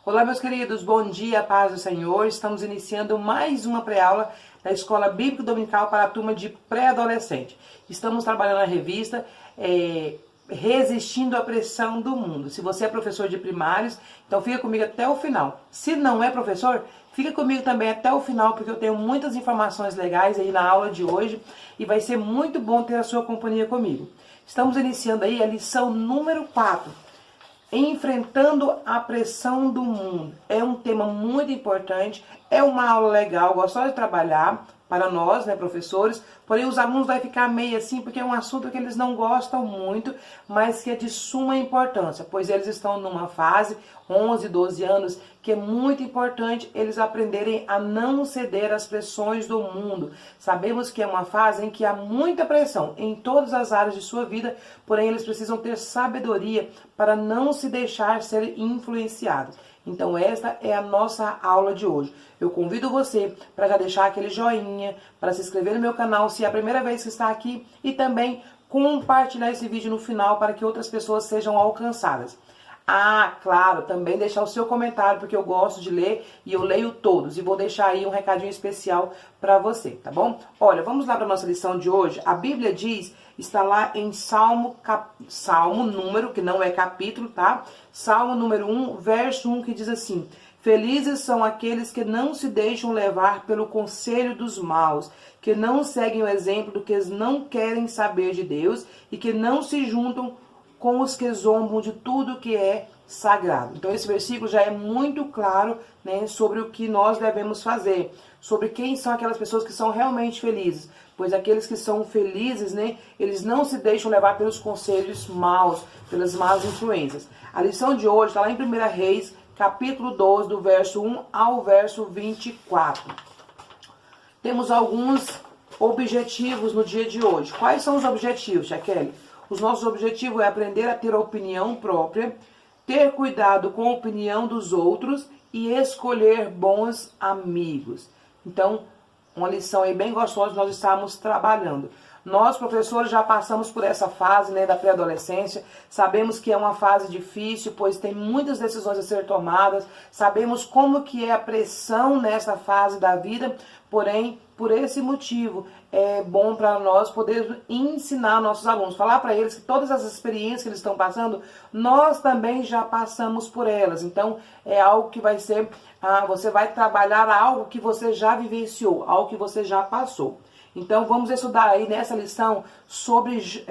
Olá, meus queridos, bom dia, paz do Senhor. Estamos iniciando mais uma pré-aula da Escola Bíblica Dominical para a turma de pré-adolescente. Estamos trabalhando na revista Resistindo à Pressão do Mundo. Se você é professor de primários, então fica comigo até o final. Se não é professor, fica comigo também até o final, porque eu tenho muitas informações legais aí na aula de hoje e vai ser muito bom ter a sua companhia comigo. Estamos iniciando aí a lição número 4. Enfrentando a pressão do mundo. É um tema muito importante, é uma aula legal, gostosa de trabalhar para nós, né, professores, porém os alunos vão ficar meio assim, porque é um assunto que eles não gostam muito, mas que é de suma importância, pois eles estão numa fase, 11, 12 anos, que é muito importante eles aprenderem a não ceder às pressões do mundo. Sabemos que é uma fase em que há muita pressão em todas as áreas de sua vida, porém eles precisam ter sabedoria para não se deixar ser influenciados. Então esta é a nossa aula de hoje. Eu convido você para já deixar aquele joinha, para se inscrever no meu canal se é a primeira vez que está aqui e também compartilhar esse vídeo no final para que outras pessoas sejam alcançadas. Ah, claro, também deixar o seu comentário, porque eu gosto de ler e eu leio todos. E vou deixar aí um recadinho especial para você, tá bom? Olha, vamos lá para a nossa lição de hoje. A Bíblia diz, está lá em Salmo número, que não é capítulo, tá? Salmo número 1, verso 1, que diz assim: Felizes são aqueles que não se deixam levar pelo conselho dos maus, que não seguem o exemplo do que não querem saber de Deus e que não se juntam com os que zombam de tudo que é sagrado. Então esse versículo já é muito claro, né, sobre o que nós devemos fazer, sobre quem são aquelas pessoas que são realmente felizes, pois aqueles que são felizes, né, eles não se deixam levar pelos conselhos maus, pelas más influências. A lição de hoje está lá em 1 Reis, capítulo 12, do verso 1 ao verso 24. Temos alguns objetivos no dia de hoje. Quais são os objetivos, Jaqueline? Os nossos objetivos é aprender a ter opinião própria, ter cuidado com a opinião dos outros e escolher bons amigos. Então, uma lição aí bem gostosa que nós estamos trabalhando. Nós, professores, já passamos por essa fase, né, da pré-adolescência. Sabemos que é uma fase difícil, pois tem muitas decisões a ser tomadas. Sabemos como que é a pressão nessa fase da vida. Porém, por esse motivo, é bom para nós podermos ensinar nossos alunos, falar para eles que todas as experiências que eles estão passando, nós também já passamos por elas. Então, é algo que vai ser, você vai trabalhar algo que você já vivenciou, algo que você já passou. Então, vamos estudar aí nessa lição sobre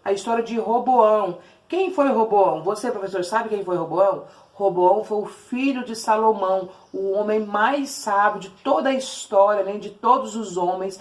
a história de Roboão. Quem foi Roboão? Você, professor, sabe quem foi Roboão? Roboão foi o filho de Salomão, o homem mais sábio de toda a história, né, de todos os homens.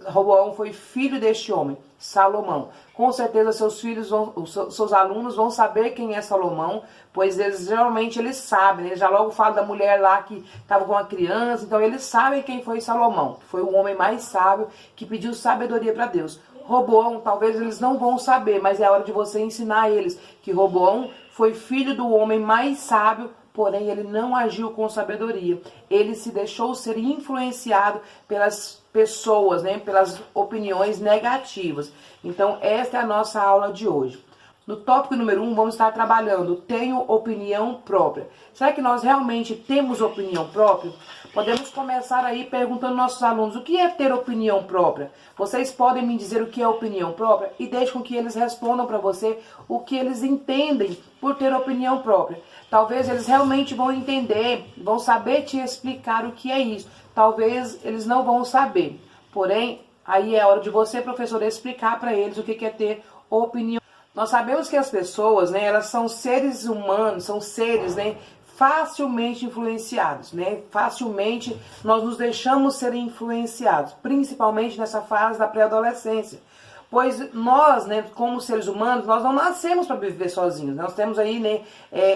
Roboão foi filho deste homem, Salomão. Com certeza seus alunos vão saber quem é Salomão, pois geralmente eles sabem, né? Já logo falo da mulher lá que estava com a criança, então eles sabem quem foi Salomão. Foi o homem mais sábio que pediu sabedoria para Deus. Roboão, talvez eles não vão saber, mas é a hora de você ensinar a eles que Roboão foi filho do homem mais sábio, porém ele não agiu com sabedoria. Ele se deixou ser influenciado pelas pessoas, né, pelas opiniões negativas. Então esta é a nossa aula de hoje. No tópico número 1, vamos estar trabalhando tenho opinião própria. Será que nós realmente temos opinião própria? Podemos começar aí perguntando aos nossos alunos, o que é ter opinião própria? Vocês podem me dizer o que é opinião própria? E deixe com que eles respondam para você o que eles entendem por ter opinião própria. Talvez eles realmente vão entender, vão saber te explicar o que é isso. Talvez eles não vão saber. Porém, aí é hora de você, professor, explicar para eles o que é ter opinião. Nós sabemos que as pessoas, né, elas são seres humanos, são seres, né, facilmente influenciados, né? Facilmente nós nos deixamos ser influenciados, principalmente nessa fase da pré-adolescência. Pois nós, né, como seres humanos, nós não nascemos para viver sozinhos. Nós temos aí, né,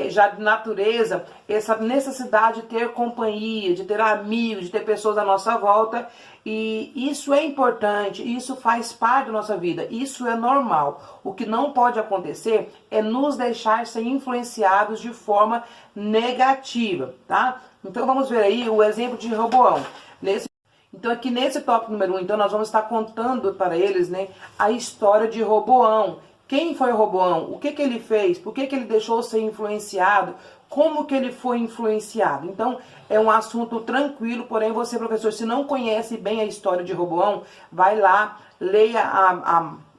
já de natureza, essa necessidade de ter companhia, de ter amigos, de ter pessoas à nossa volta. E isso é importante, isso faz parte da nossa vida, isso é normal. O que não pode acontecer é nos deixar ser influenciados de forma negativa, tá? Então vamos ver aí o exemplo de Roboão. Então aqui nesse tópico número 1, então nós vamos estar contando para eles, né, a história de Roboão. Quem foi Roboão? O que ele fez? Por que ele deixou ser influenciado? Como que ele foi influenciado? Então, é um assunto tranquilo, porém você, professor, se não conhece bem a história de Roboão, vai lá, leia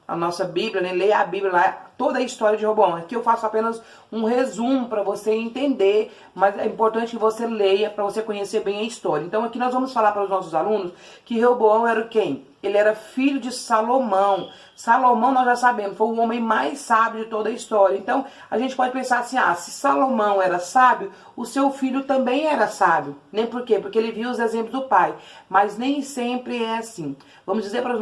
a nossa Bíblia, né? Leia a Bíblia lá, toda a história de Roboão. Aqui eu faço apenas um resumo para você entender, mas é importante que você leia para você conhecer bem a história. Então aqui nós vamos falar para os nossos alunos que Roboão era quem? Ele era filho de Salomão. Salomão, nós já sabemos, foi o homem mais sábio de toda a história. Então, a gente pode pensar assim, se Salomão era sábio, o seu filho também era sábio. Nem por quê? Porque ele viu os exemplos do pai. Mas nem sempre é assim. Vamos dizer para os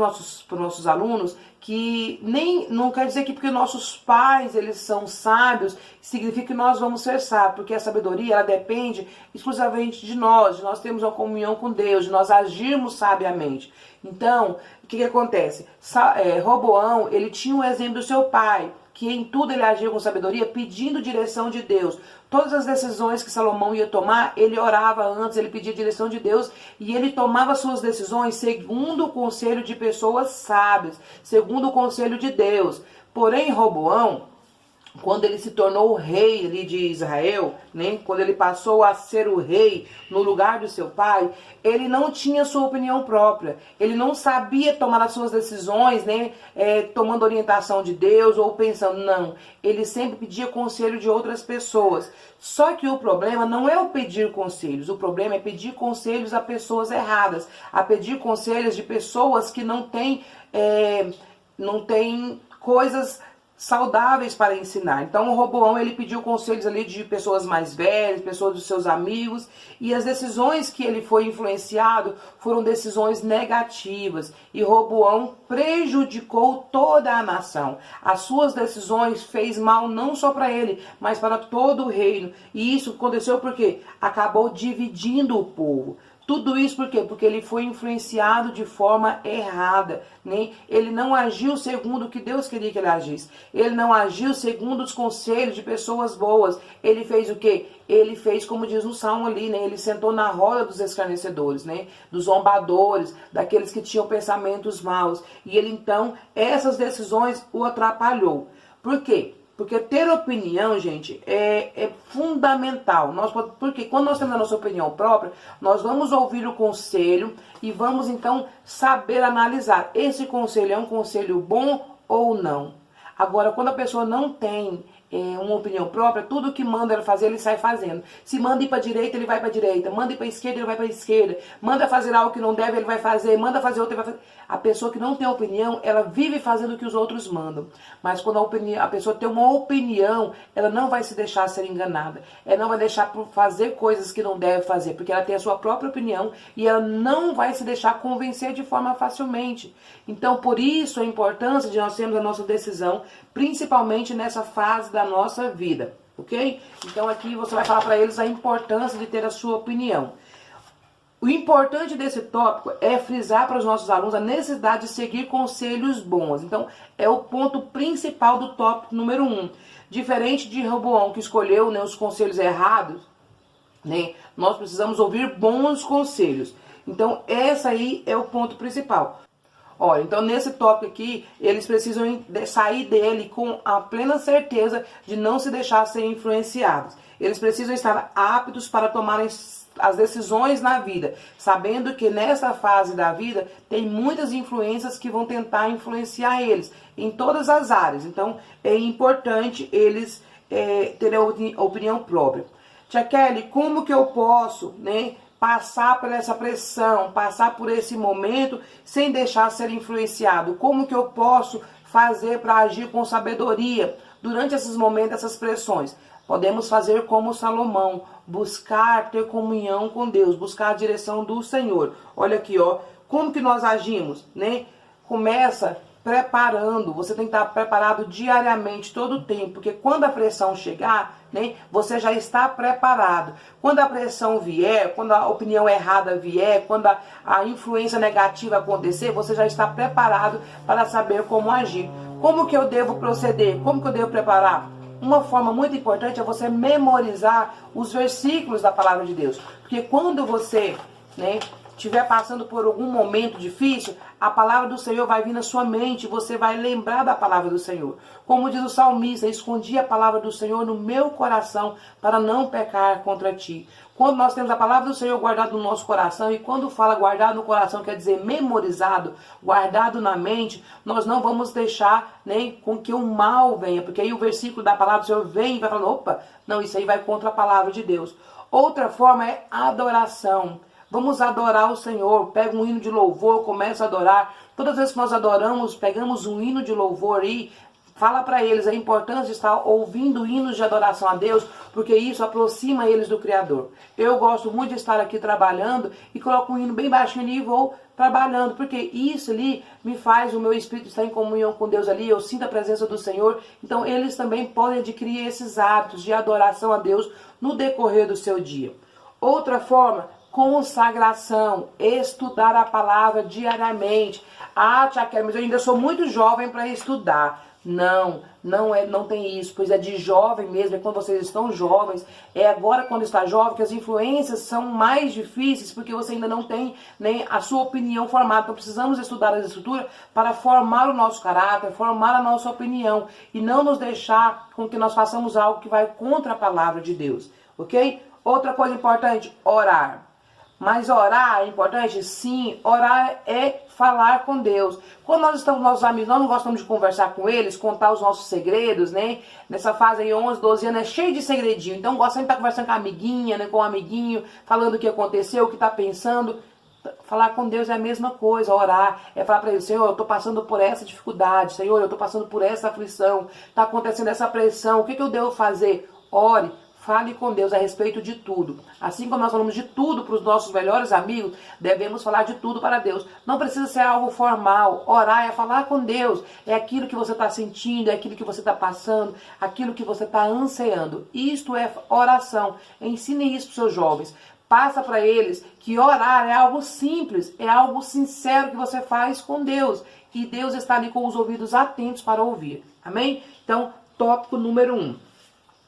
nossos alunos que não quer dizer que porque nossos pais, eles são sábios, significa que nós vamos ser sábios. Porque a sabedoria, ela depende exclusivamente de nós termos uma comunhão com Deus, de nós agirmos sabiamente. Então, o que acontece? Roboão, ele tinha um exemplo do seu pai, que em tudo ele agia com sabedoria, pedindo direção de Deus. Todas as decisões que Salomão ia tomar, ele orava antes, ele pedia direção de Deus, e ele tomava suas decisões segundo o conselho de pessoas sábias, segundo o conselho de Deus. Porém, Roboão, quando ele se tornou o rei ali de Israel, né, quando ele passou a ser o rei no lugar do seu pai, ele não tinha sua opinião própria. Ele não sabia tomar as suas decisões, né, tomando orientação de Deus ou pensando, não. Ele sempre pedia conselho de outras pessoas. Só que o problema não é o pedir conselhos, o problema é pedir conselhos a pessoas erradas, a pedir conselhos de pessoas que não têm coisas saudáveis para ensinar. Então o Roboão, ele pediu conselhos ali de pessoas mais velhas, pessoas dos seus amigos, e as decisões que ele foi influenciado foram decisões negativas, e Roboão prejudicou toda a nação. As suas decisões fez mal não só para ele, mas para todo o reino, e isso aconteceu porque acabou dividindo o povo. Tudo isso por quê? Porque ele foi influenciado de forma errada, né? Ele não agiu segundo o que Deus queria que ele agisse. Ele não agiu segundo os conselhos de pessoas boas. Ele fez o quê? Ele fez como diz no Salmo ali, né? Ele sentou na roda dos escarnecedores, né? Dos zombadores, daqueles que tinham pensamentos maus. E ele então, essas decisões o atrapalhou. Por quê? Porque ter opinião, gente, é fundamental. Porque quando nós temos a nossa opinião própria, nós vamos ouvir o conselho e vamos, então, saber analisar. Esse conselho é um conselho bom ou não? Agora, quando a pessoa não tem uma opinião própria, tudo que manda ele fazer, ele sai fazendo. Se manda ir para a direita, ele vai para a direita. Manda ir para a esquerda, ele vai para a esquerda. Manda fazer algo que não deve, ele vai fazer. Manda fazer outro, ele vai fazer. A pessoa que não tem opinião, ela vive fazendo o que os outros mandam. Mas quando a pessoa tem uma opinião, ela não vai se deixar ser enganada. Ela não vai deixar fazer coisas que não deve fazer, porque ela tem a sua própria opinião e ela não vai se deixar convencer de forma facilmente. Então, por isso a importância de nós termos a nossa decisão, principalmente nessa fase da nossa vida, ok? Então aqui você vai falar para eles a importância de ter a sua opinião. O importante desse tópico é frisar para os nossos alunos a necessidade de seguir conselhos bons. Então é o ponto principal do tópico número 1. Diferente de Roboão, que escolheu, né, os conselhos errados, né, nós precisamos ouvir bons conselhos. Então esse aí é o ponto principal. Olha, então nesse tópico aqui, eles precisam sair dele com a plena certeza de não se deixar ser influenciados. Eles precisam estar aptos para tomarem as decisões na vida, sabendo que nessa fase da vida tem muitas influências que vão tentar influenciar eles em todas as áreas. Então é importante eles terem a opinião própria. Tia Kelly, como que eu posso, né, passar por essa pressão, passar por esse momento sem deixar ser influenciado? Como que eu posso fazer para agir com sabedoria durante esses momentos, essas pressões? Podemos fazer como Salomão, buscar ter comunhão com Deus, buscar a direção do Senhor. Olha aqui, ó, como que nós agimos, né? Começa preparando, você tem que estar preparado diariamente, todo o tempo, porque quando a pressão chegar, né, você já está preparado. Quando a pressão vier, quando a opinião errada vier, quando a influência negativa acontecer, você já está preparado para saber como agir. Como que eu devo proceder? Como que eu devo preparar? Uma forma muito importante é você memorizar os versículos da palavra de Deus. Porque quando você, né, estiver passando por algum momento difícil, a palavra do Senhor vai vir na sua mente, você vai lembrar da palavra do Senhor. Como diz o salmista, escondi a palavra do Senhor no meu coração para não pecar contra ti. Quando nós temos a palavra do Senhor guardada no nosso coração, e quando fala guardado no coração, quer dizer memorizado, guardado na mente, nós não vamos deixar nem com que o mal venha, porque aí o versículo da palavra do Senhor vem e vai falando, opa, não, isso aí vai contra a palavra de Deus. Outra forma é adoração. Vamos adorar o Senhor, pega um hino de louvor, começa a adorar. Todas as vezes que nós adoramos, pegamos um hino de louvor e fala para eles a importância de estar ouvindo hinos de adoração a Deus, porque isso aproxima eles do Criador. Eu gosto muito de estar aqui trabalhando e coloco um hino bem baixinho ali e vou trabalhando, porque isso ali me faz o meu espírito estar em comunhão com Deus ali, eu sinto a presença do Senhor. Então eles também podem adquirir esses hábitos de adoração a Deus no decorrer do seu dia. Outra forma, consagração, estudar a palavra diariamente. Ah, tia Kelly, mas eu ainda sou muito jovem para estudar. Não tem isso, pois é de jovem mesmo, é quando vocês estão jovens, é agora quando está jovem que as influências são mais difíceis, porque você ainda não tem nem a sua opinião formada. Então precisamos estudar as escrituras para formar o nosso caráter, formar a nossa opinião, e não nos deixar com que nós façamos algo que vai contra a palavra de Deus, ok? Outra coisa importante, orar. Mas orar é importante? Sim, orar é falar com Deus. Quando nós estamos com nossos amigos, nós não gostamos de conversar com eles, contar os nossos segredos, né? Nessa fase aí, 11, 12 anos, é cheio de segredinho. Então, gosta sempre de estar conversando com a amiguinha, né? Com o amiguinho, falando o que aconteceu, o que está pensando. Falar com Deus é a mesma coisa, orar. É falar para ele, Senhor, eu estou passando por essa dificuldade. Senhor, eu estou passando por essa aflição. Está acontecendo essa pressão. O que eu devo fazer? Ore. Fale com Deus a respeito de tudo. Assim como nós falamos de tudo para os nossos melhores amigos, devemos falar de tudo para Deus. Não precisa ser algo formal. Orar é falar com Deus. É aquilo que você está sentindo, é aquilo que você está passando, aquilo que você está ansiando. Isto é oração. Ensine isso para os seus jovens. Passa para eles que orar é algo simples, é algo sincero que você faz com Deus. E Deus está ali com os ouvidos atentos para ouvir. Amém? Então, tópico número 1.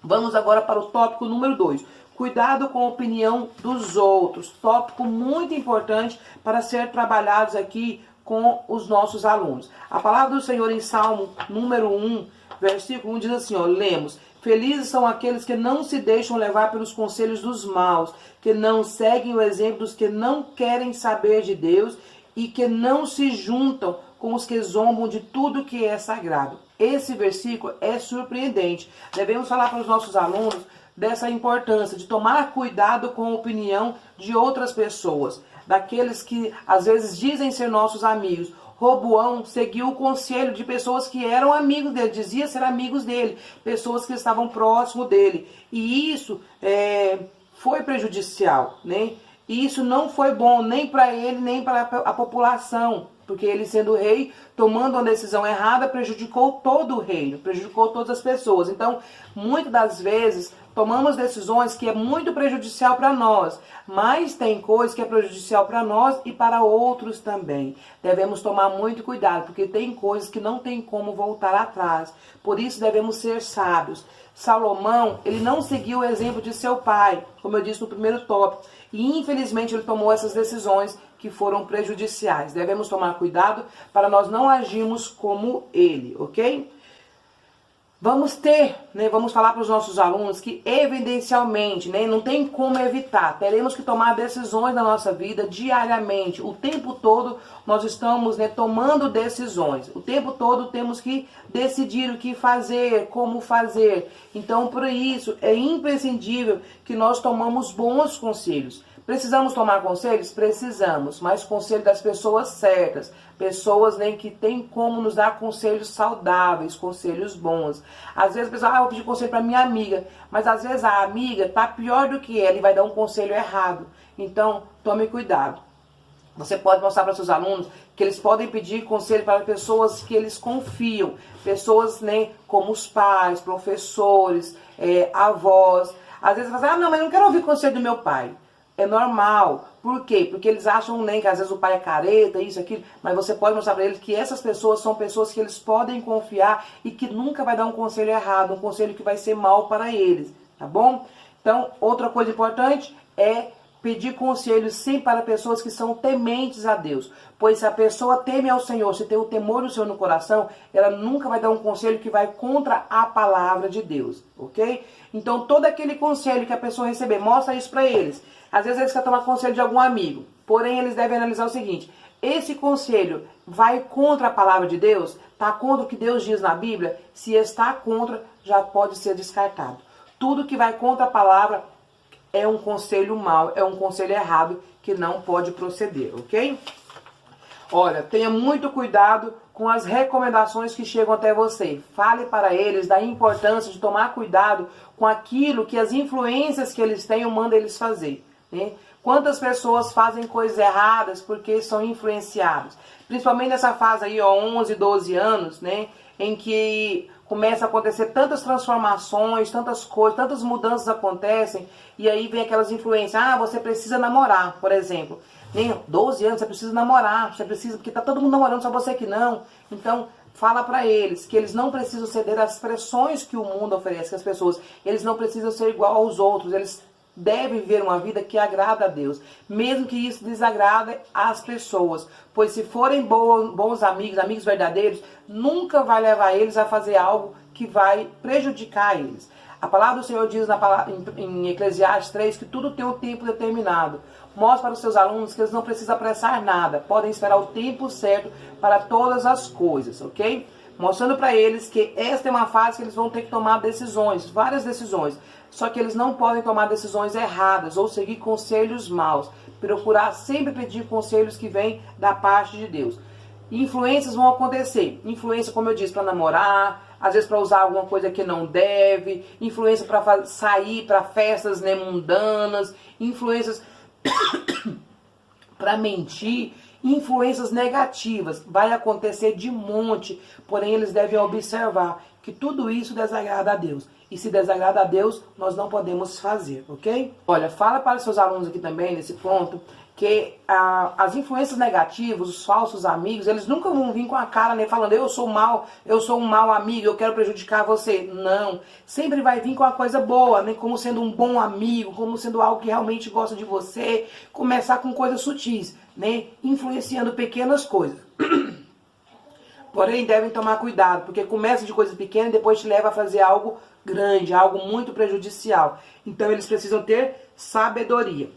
Vamos agora para o tópico número 2. Cuidado com a opinião dos outros. Tópico muito importante para ser trabalhados aqui com os nossos alunos. A palavra do Senhor em Salmo número 1, versículo 1 diz assim, ó, lemos: felizes são aqueles que não se deixam levar pelos conselhos dos maus, que não seguem o exemplo dos que não querem saber de Deus e que não se juntam com os que zombam de tudo que é sagrado. Esse versículo é surpreendente. Devemos falar para os nossos alunos dessa importância de tomar cuidado com a opinião de outras pessoas, daqueles que às vezes dizem ser nossos amigos. Roboão seguiu o conselho de pessoas que eram amigos dele, dizia ser amigos dele, pessoas que estavam próximo dele. E isso foi prejudicial, né? E isso não foi bom nem para ele, nem para a população. Porque ele, sendo rei, tomando uma decisão errada, prejudicou todo o reino, prejudicou todas as pessoas. Então, muitas das vezes, tomamos decisões que é muito prejudicial para nós, mas tem coisas que é prejudicial para nós e para outros também. Devemos tomar muito cuidado, porque tem coisas que não tem como voltar atrás. Por isso, devemos ser sábios. Salomão, ele não seguiu o exemplo de seu pai, como eu disse no primeiro tópico, e infelizmente ele tomou essas decisões que foram prejudiciais. Devemos tomar cuidado para nós não agirmos como ele, ok? Vamos falar para os nossos alunos que evidencialmente, não tem como evitar. Teremos que tomar decisões na nossa vida diariamente. O tempo todo nós estamos tomando decisões. O tempo todo temos que decidir o que fazer, como fazer. Então, por isso, é imprescindível que nós tomamos bons conselhos. Precisamos tomar conselhos? Precisamos, mas conselho das pessoas certas. Pessoas que têm como nos dar conselhos saudáveis, conselhos bons. Às vezes a pessoa, eu vou pedir conselho para minha amiga, mas às vezes a amiga está pior do que ela e vai dar um conselho errado. Então, tome cuidado. Você pode mostrar para seus alunos que eles podem pedir conselho para pessoas que eles confiam. Pessoas como os pais, professores, avós. Às vezes você fala, não, mas eu não quero ouvir conselho do meu pai. É normal. Por quê? Porque eles acham que às vezes o pai é careta, isso, aquilo. Mas você pode mostrar para eles que essas pessoas são pessoas que eles podem confiar e que nunca vai dar um conselho errado, um conselho que vai ser mal para eles, tá bom? Então, outra coisa importante é pedir conselhos sempre para pessoas que são tementes a Deus. Pois se a pessoa teme ao Senhor, se tem o temor do Senhor no coração, ela nunca vai dar um conselho que vai contra a palavra de Deus, ok? Então todo aquele conselho que a pessoa receber, mostra isso para eles. Às vezes eles querem tomar conselho de algum amigo, porém eles devem analisar o seguinte: esse conselho vai contra a palavra de Deus? Está contra o que Deus diz na Bíblia? Se está contra, já pode ser descartado. Tudo que vai contra a palavra é um conselho mau, é um conselho errado que não pode proceder, ok? Olha, tenha muito cuidado com as recomendações que chegam até você. Fale para eles da importância de tomar cuidado com aquilo que as influências que eles têm mandam eles fazer, né? Quantas pessoas fazem coisas erradas porque são influenciadas? Principalmente nessa fase aí, ó, 11, 12 anos, né? Em que começa a acontecer tantas transformações, tantas coisas, tantas mudanças acontecem. E aí vem aquelas influências. Ah, você precisa namorar, por exemplo. Nem 12 anos, você precisa namorar. Você precisa, porque tá todo mundo namorando, só você que não. Então, fala para eles que eles não precisam ceder às pressões que o mundo oferece às pessoas. Eles não precisam ser igual aos outros. Eles devem viver uma vida que agrada a Deus, mesmo que isso desagrade as pessoas, pois se forem bons amigos, amigos verdadeiros, nunca vai levar eles a fazer algo que vai prejudicar eles. A palavra do Senhor diz em Eclesiastes 3 que tudo tem um tempo determinado. Mostre para os seus alunos que eles não precisam apressar nada, podem esperar o tempo certo para todas as coisas, ok? Mostrando para eles que esta é uma fase que eles vão ter que tomar decisões, várias decisões. Só que eles não podem tomar decisões erradas ou seguir conselhos maus. Procurar sempre pedir conselhos que vêm da parte de Deus. Influências vão acontecer. Influência, como eu disse, para namorar, às vezes para usar alguma coisa que não deve. Influência para sair para festas, né, mundanas. Influências para mentir. Influências negativas. Vai acontecer de monte. Porém, eles devem observar que tudo isso desagrada a Deus. E se desagrada a Deus, nós não podemos fazer, ok? Olha, fala para os seus alunos aqui também, nesse ponto, que as influências negativas, os falsos amigos, eles nunca vão vir com a cara, né, falando, eu sou um mau amigo, eu quero prejudicar você. Não. Sempre vai vir com uma coisa boa, né, como sendo um bom amigo, como sendo algo que realmente gosta de você. Começar com coisas sutis, né, influenciando pequenas coisas. Porém, devem tomar cuidado, porque começa de coisa pequena e depois te leva a fazer algo grande, algo muito prejudicial. Então, eles precisam ter sabedoria.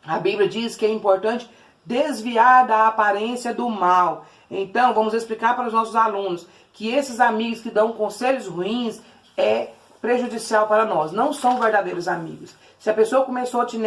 A Bíblia diz que é importante desviar da aparência do mal. Então, vamos explicar para os nossos alunos que esses amigos que dão conselhos ruins é prejudicial para nós. Não são verdadeiros amigos. Se a pessoa começou a te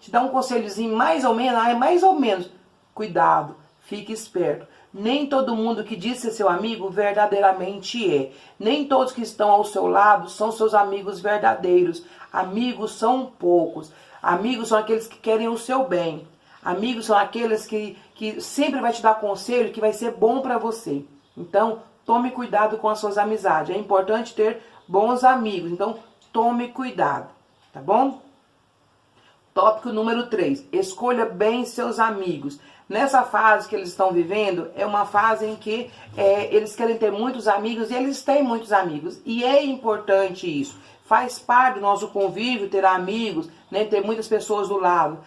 dar um conselhozinho mais ou menos, cuidado, fique esperto. Nem todo mundo que diz ser seu amigo verdadeiramente é. Nem todos que estão ao seu lado são seus amigos verdadeiros. Amigos são poucos. Amigos são aqueles que querem o seu bem. Amigos são aqueles que sempre vai te dar conselho que vai ser bom para você. Então, tome cuidado com as suas amizades. É importante ter bons amigos. Então, tome cuidado. Tá bom? Tópico número 3. Escolha bem seus amigos. Nessa fase que eles estão vivendo, é uma fase em que eles querem ter muitos amigos e eles têm muitos amigos. E é importante isso. Faz parte do nosso convívio ter amigos, né, ter muitas pessoas do lado.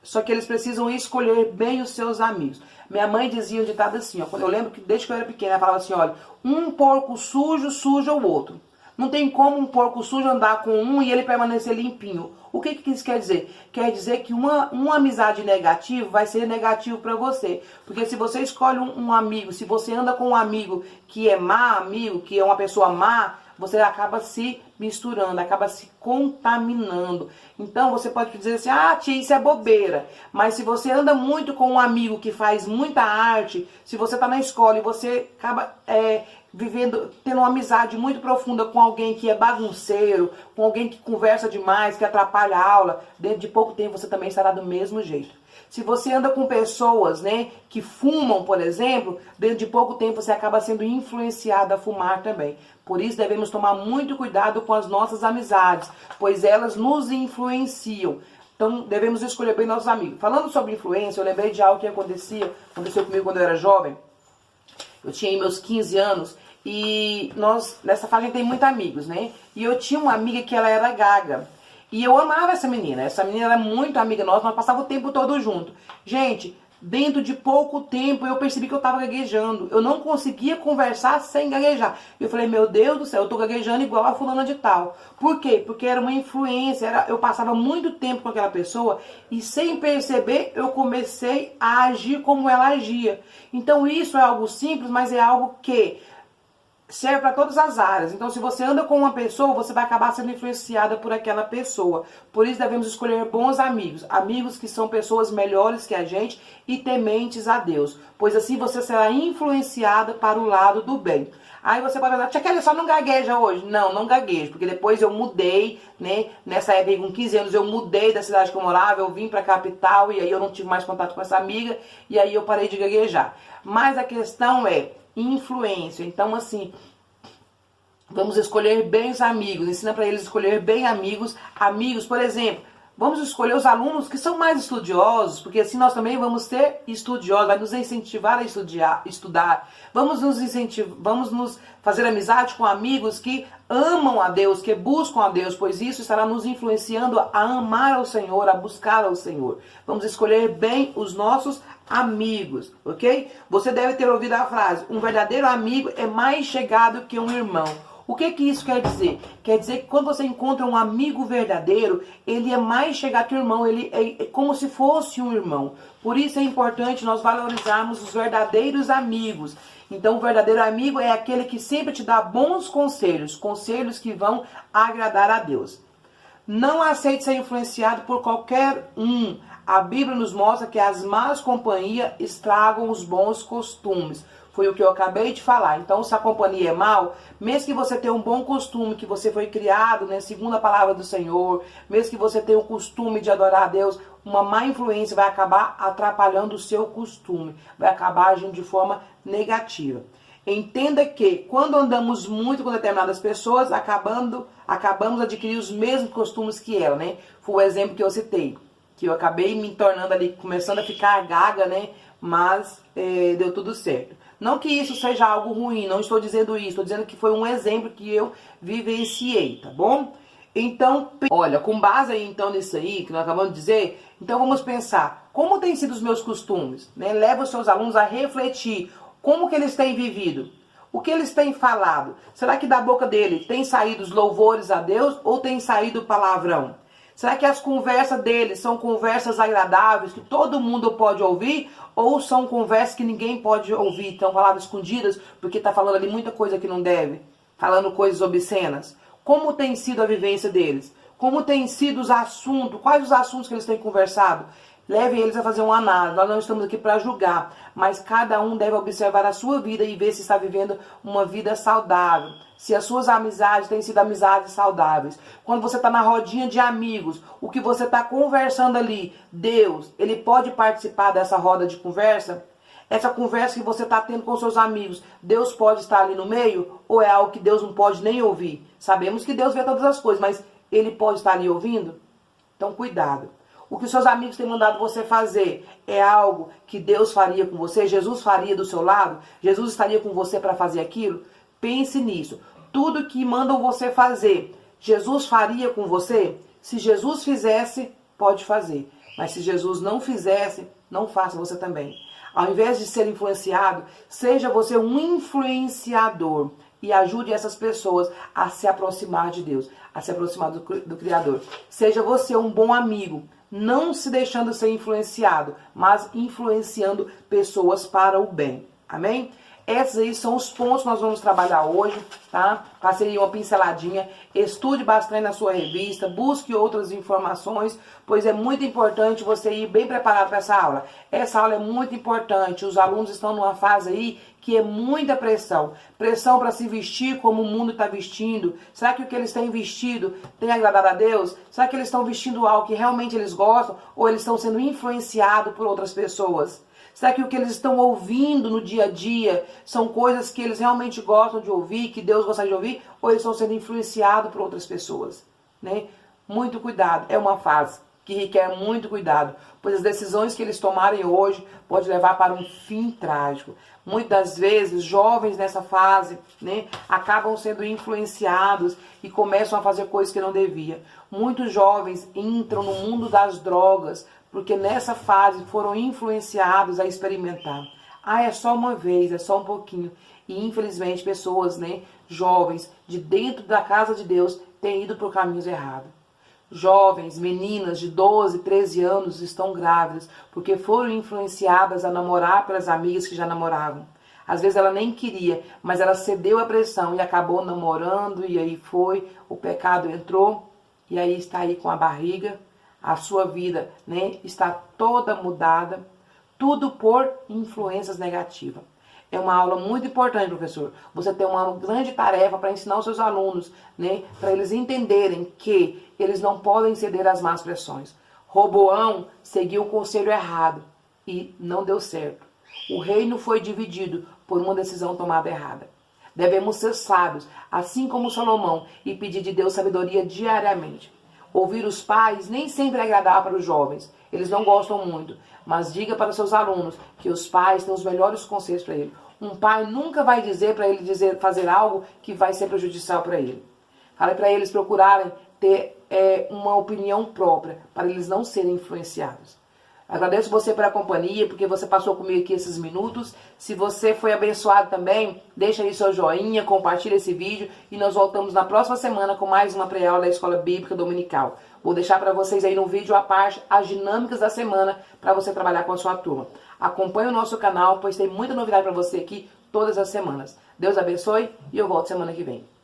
Só que eles precisam escolher bem os seus amigos. Minha mãe dizia um ditado assim, ó, eu lembro que desde que eu era pequena, ela falava assim, olha, um porco sujo suja o outro. Não tem como um porco sujo andar com um e ele permanecer limpinho. O que isso quer dizer? Quer dizer que uma amizade negativa vai ser negativo para você. Porque se você escolhe um amigo, se você anda com um amigo que é má amigo, que é uma pessoa má, você acaba se misturando, acaba se contaminando. Então você pode dizer assim, ah, tia, isso é bobeira. Mas se você anda muito com um amigo que faz muita arte, se você está na escola e você acaba tendo uma amizade muito profunda com alguém que é bagunceiro, com alguém que conversa demais, que atrapalha a aula, dentro de pouco tempo você também estará do mesmo jeito. Se você anda com pessoas, né, que fumam, por exemplo, dentro de pouco tempo você acaba sendo influenciado a fumar também. Por isso devemos tomar muito cuidado com as nossas amizades, pois elas nos influenciam. Então devemos escolher bem nossos amigos. Falando sobre influência, eu lembrei de algo que aconteceu comigo quando eu era jovem. Eu tinha meus 15 anos e nessa fase a gente tem muitos amigos, né? E eu tinha uma amiga que ela era gaga. E eu amava essa menina. Essa menina era muito amiga nossa, nós passávamos o tempo todo junto. Gente, dentro de pouco tempo eu percebi que eu tava gaguejando. Eu não conseguia conversar sem gaguejar. Eu falei, meu Deus do céu, eu tô gaguejando igual a fulana de tal. Por quê? Porque era uma influência, eu passava muito tempo com aquela pessoa e sem perceber eu comecei a agir como ela agia. Então isso é algo simples, mas é algo que serve para todas as áreas. Então, se você anda com uma pessoa, você vai acabar sendo influenciada por aquela pessoa. Por isso, devemos escolher bons amigos. Amigos que são pessoas melhores que a gente e tementes a Deus. Pois assim você será influenciada para o lado do bem. Aí você pode falar, tia Kelly, só não gagueja hoje? Não, não gaguejo, porque depois eu mudei, né? Nessa época, com 15 anos, eu mudei da cidade que eu morava, eu vim para a capital e aí eu não tive mais contato com essa amiga e aí eu parei de gaguejar. Mas a questão é influência. Então, assim, vamos escolher bem os amigos. Ensina para eles escolher bem amigos. Amigos, por exemplo, vamos escolher os alunos que são mais estudiosos, porque assim nós também vamos ser estudiosos, vai nos incentivar a estudar. Vamos nos fazer amizade com amigos que amam a Deus, que buscam a Deus, pois isso estará nos influenciando a amar ao Senhor, a buscar ao Senhor. Vamos escolher bem os nossos amigos, ok? Você deve ter ouvido a frase, um verdadeiro amigo é mais chegado que um irmão. O que isso quer dizer? Quer dizer que quando você encontra um amigo verdadeiro, ele é mais chegado que um irmão, ele é como se fosse um irmão. Por isso é importante nós valorizarmos os verdadeiros amigos. Então o verdadeiro amigo é aquele que sempre te dá bons conselhos, conselhos que vão agradar a Deus. Não aceite ser influenciado por qualquer um. A Bíblia nos mostra que as más companhias estragam os bons costumes. Foi o que eu acabei de falar. Então, se a companhia é mal, mesmo que você tenha um bom costume, que você foi criado, né, segundo a palavra do Senhor, mesmo que você tenha o costume de adorar a Deus, uma má influência vai acabar atrapalhando o seu costume, vai acabar agindo de forma negativa. Entenda que quando andamos muito com determinadas pessoas, acabamos adquirindo os mesmos costumes que ela, né? Foi o exemplo que eu citei, que eu acabei me tornando ali, começando a ficar gaga, né? Mas deu tudo certo. Não que isso seja algo ruim, não estou dizendo isso, estou dizendo que foi um exemplo que eu vivenciei, tá bom? Então, olha, com base aí então nisso aí, que nós acabamos de dizer, então vamos pensar, como têm sido os meus costumes, né? Leva os seus alunos a refletir, como que eles têm vivido, o que eles têm falado. Será que da boca dele tem saído os louvores a Deus ou tem saído o palavrão? Será que as conversas deles são conversas agradáveis, que todo mundo pode ouvir? Ou são conversas que ninguém pode ouvir? Então, palavras escondidas, porque está falando ali muita coisa que não deve. Falando coisas obscenas. Como tem sido a vivência deles? Como tem sido os assuntos? Quais os assuntos que eles têm conversado? Levem eles a fazer uma análise. Nós não estamos aqui para julgar, mas cada um deve observar a sua vida e ver se está vivendo uma vida saudável. Se as suas amizades têm sido amizades saudáveis. Quando você está na rodinha de amigos, o que você está conversando ali, Deus, ele pode participar dessa roda de conversa? Essa conversa que você está tendo com seus amigos, Deus pode estar ali no meio? Ou é algo que Deus não pode nem ouvir? Sabemos que Deus vê todas as coisas, mas ele pode estar ali ouvindo? Então, cuidado. O que os seus amigos têm mandado você fazer é algo que Deus faria com você? Jesus faria do seu lado? Jesus estaria com você para fazer aquilo? Pense nisso. Tudo que mandam você fazer, Jesus faria com você? Se Jesus fizesse, pode fazer. Mas se Jesus não fizesse, não faça você também. Ao invés de ser influenciado, seja você um influenciador. E ajude essas pessoas a se aproximar de Deus, a se aproximar do Criador. Seja você um bom amigo, não se deixando ser influenciado, mas influenciando pessoas para o bem. Amém? Esses aí são os pontos que nós vamos trabalhar hoje, tá? Passei uma pinceladinha, estude bastante na sua revista, busque outras informações, pois é muito importante você ir bem preparado para essa aula. Essa aula é muito importante, os alunos estão numa fase aí que é muita pressão. Pressão para se vestir como o mundo está vestindo. Será que o que eles têm vestido tem agradado a Deus? Será que eles estão vestindo algo que realmente eles gostam? Ou eles estão sendo influenciados por outras pessoas? Será que o que eles estão ouvindo no dia a dia são coisas que eles realmente gostam de ouvir, que Deus gosta de ouvir? Ou eles estão sendo influenciados por outras pessoas? Né? Muito cuidado, é uma fase. que requer muito cuidado, pois as decisões que eles tomarem hoje podem levar para um fim trágico. Muitas vezes, jovens nessa fase, né, acabam sendo influenciados e começam a fazer coisas que não devia. Muitos jovens entram no mundo das drogas, porque nessa fase foram influenciados a experimentar. Ah, é só uma vez, é só um pouquinho. E infelizmente pessoas, né, jovens, de dentro da casa de Deus, têm ido por caminhos errados. Jovens, meninas de 12, 13 anos estão grávidas porque foram influenciadas a namorar pelas amigas que já namoravam. Às vezes ela nem queria, mas ela cedeu à pressão e acabou namorando, e aí foi, o pecado entrou, e aí está aí com a barriga, a sua vida, né, está toda mudada, tudo por influências negativas. É uma aula muito importante, professor. Você tem uma grande tarefa para ensinar os seus alunos, né, para eles entenderem que eles não podem ceder às más pressões. Roboão seguiu o conselho errado e não deu certo. O reino foi dividido por uma decisão tomada errada. Devemos ser sábios, assim como Salomão, e pedir de Deus sabedoria diariamente. Ouvir os pais nem sempre é agradável para os jovens. Eles não gostam muito. Mas diga para os seus alunos que os pais têm os melhores conselhos para ele. Um pai nunca vai dizer para ele fazer algo que vai ser prejudicial para ele. Fale para eles procurarem ter uma opinião própria, para eles não serem influenciados. Agradeço você pela companhia, porque você passou comigo aqui esses minutos. Se você foi abençoado também, deixa aí seu joinha, compartilha esse vídeo e nós voltamos na próxima semana com mais uma pré-aula da Escola Bíblica Dominical. Vou deixar para vocês aí no vídeo à parte as dinâmicas da semana para você trabalhar com a sua turma. Acompanhe o nosso canal, pois tem muita novidade para você aqui todas as semanas. Deus abençoe e eu volto semana que vem.